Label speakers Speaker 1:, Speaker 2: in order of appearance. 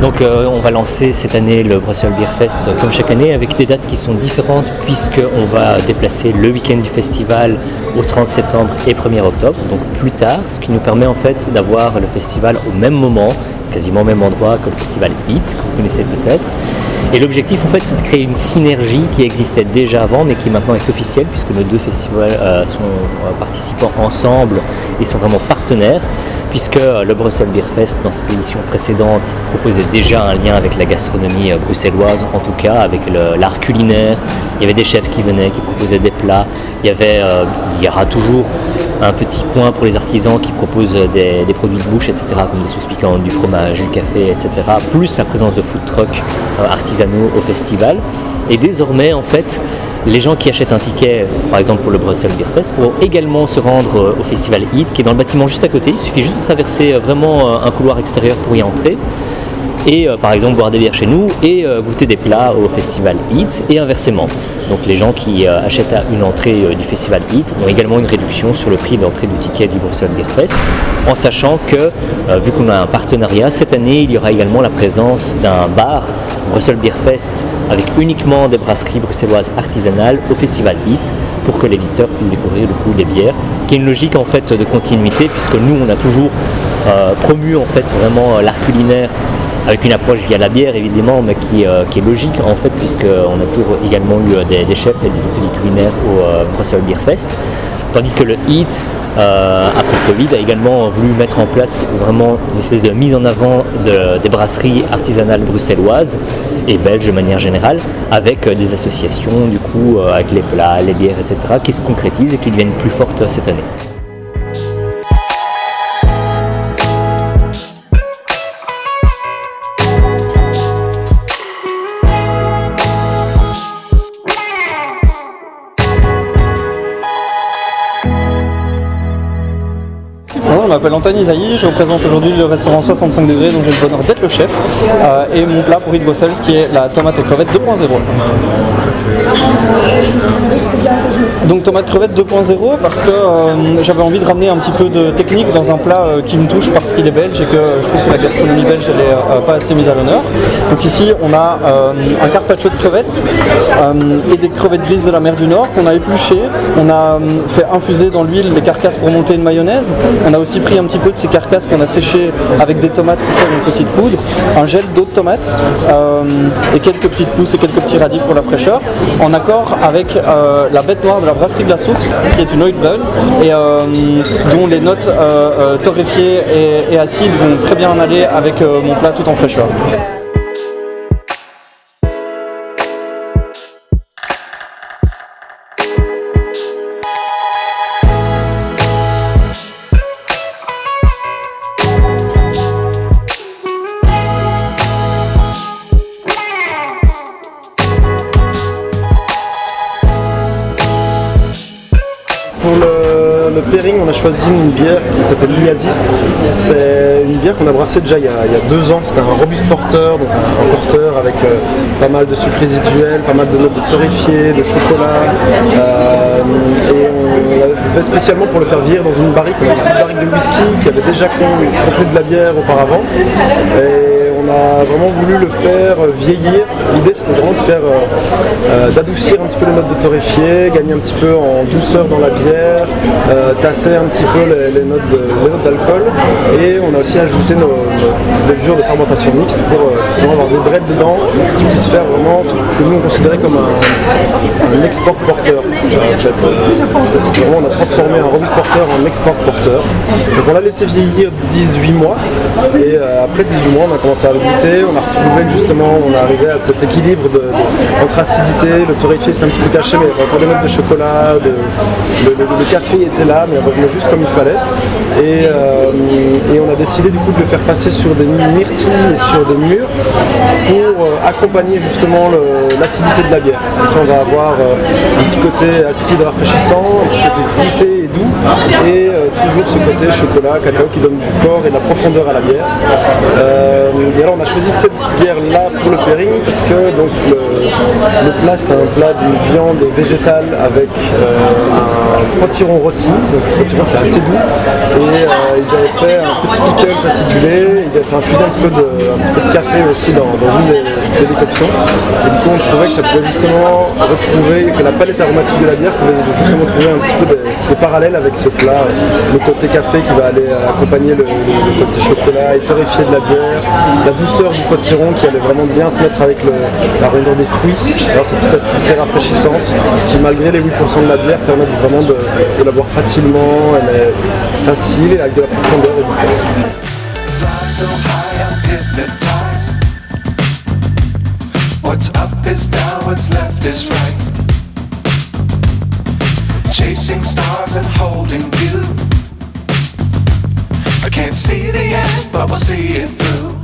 Speaker 1: Donc on va lancer cette année le Brussels Beer Fest comme chaque année avec des dates qui sont différentes puisqu'on va déplacer le week-end du festival au 30 septembre et 1er octobre, donc plus tard, ce qui nous permet en fait d'avoir le festival au même moment, quasiment au même endroit que le festival HEAT, que vous connaissez peut-être. Et l'objectif en fait c'est de créer une synergie qui existait déjà avant mais qui maintenant est officielle puisque nos deux festivals sont participants ensemble et sont vraiment partenaires, puisque le Brussels Beer Fest dans ses éditions précédentes proposait déjà un lien avec la gastronomie bruxelloise, en tout cas avec l'art culinaire. Il y avait des chefs qui venaient, qui proposaient des plats, il y aura toujours un petit coin pour les artisans qui proposent des produits de bouche, etc., comme des sauces piquantes, du fromage, du café, etc., plus la présence de food trucks artisanaux au festival. Et désormais, en fait, les gens qui achètent un ticket, par exemple pour le Brussels Beer Fest, pourront également se rendre au festival HEAT, qui est dans le bâtiment juste à côté. Il suffit juste de traverser vraiment un couloir extérieur pour y entrer. Et par exemple boire des bières chez nous et goûter des plats au festival HEAT et inversement. Donc les gens qui achètent à une entrée du festival HEAT ont également une réduction sur le prix d'entrée du ticket du Brussels Beer Fest, en sachant que vu qu'on a un partenariat, cette année il y aura également la présence d'un bar Brussels Beer Fest avec uniquement des brasseries bruxelloises artisanales au festival HEAT pour que les visiteurs puissent découvrir le goût des bières, qui est une logique en fait de continuité puisque nous on a toujours promu en fait vraiment l'art culinaire avec une approche via la bière évidemment, mais qui est logique en fait, puisqu'on a toujours également eu des chefs et des ateliers culinaires au Brussels Beer Fest, tandis que le HEAT, après le Covid, a également voulu mettre en place vraiment une espèce de mise en avant des brasseries artisanales bruxelloises et belges de manière générale, avec des associations du coup, avec les plats, les bières, etc., qui se concrétisent et qui deviennent plus fortes cette année.
Speaker 2: Bonjour, je m'appelle Anthony Zaï, je représente aujourd'hui le restaurant 65 degrés dont j'ai le bonheur d'être le chef et mon plat pourri de Bruxelles qui est la tomate et crevette 2.0. Donc tomate crevette 2.0 parce que j'avais envie de ramener un petit peu de technique dans un plat qui me touche parce qu'il est belge et que je trouve que la gastronomie belge elle est pas assez mise à l'honneur. Donc ici on a un carpaccio de crevettes et des crevettes grises de la mer du Nord qu'on a épluchées, on a fait infuser dans l'huile les carcasses pour monter une mayonnaise, on a aussi pris un petit peu de ces carcasses qu'on a séchées avec des tomates pour faire une petite poudre, un gel d'eau de tomate et quelques petites pousses et quelques petits radis pour la fraîcheur, en accord avec la bête noire de la brasserie de la Source, qui est une oil blonde et dont les notes torréfiées et acides vont très bien aller avec mon plat tout en fraîcheur.
Speaker 3: Pour le pairing, on a choisi une bière qui s'appelle l'Oasis. C'est une bière qu'on a brassée déjà il y a 2 ans. C'était un robuste porteur, donc un porteur avec pas mal de sucre résiduel, pas mal de notes de torréfié, de chocolat. Et on l'avait fait spécialement pour le faire vieillir dans une barrique. On avait une petite barrique de whisky qui avait déjà contenue de la bière auparavant. Et on a vraiment voulu le faire vieillir. L'idée c'était vraiment de faire d'adoucir un petit peu les notes de torréfié, gagner un petit peu en douceur dans la bière, tasser un petit peu les notes d'alcool, et on a aussi ajouté nos levures de fermentation mixte pour justement avoir des brettes dedans qui puissent faire vraiment ce que nous on considérait comme un export porteur. Vraiment, on a transformé un robuste porteur en export porteur. Donc on l'a laissé vieillir 18 mois et après 18 mois on a commencé à le goûter, on a retrouvé justement, on est arrivé à cet équilibre entre acidité, le torréfié c'était un petit peu caché mais il y avait encore des notes de chocolat, le café était là mais juste comme il fallait. Et on a décidé du coup de le faire passer sur des myrtilles et sur des mûres pour accompagner justement l'acidité de la bière. Comme ça on va avoir un petit côté acide rafraîchissant, un petit côté fruité et doux, et toujours ce côté chocolat, cacao qui donne du corps et de la profondeur à la bière. Et alors on a choisi cette bière là pour le pairing parce que donc, le plat c'est un plat de viande végétale avec un potiron rôti, donc le potiron c'est assez doux, ils avaient fait un petit pickles acidulé, ils avaient fait infuser un petit peu de café aussi dans une des décoctions. Et du coup on trouvait que ça pouvait justement retrouver, que la palette aromatique de la bière pouvait justement trouver un petit peu des parallèles avec ce plat, le côté café qui va aller accompagner le côté chocolat et torréfier de la bière, la douceur du potiron qui allait vraiment bien se mettre avec la rondeur des fruits. Alors cette petite acidité rafraîchissante qui malgré les 8% de la bière permet vraiment de la boire facilement, elle est facile et avec de la profondeur et du poids.
Speaker 4: So high, I'm hypnotized. What's up is down, what's left is right. Chasing stars and holding you. I can't see the end, but we'll see it through.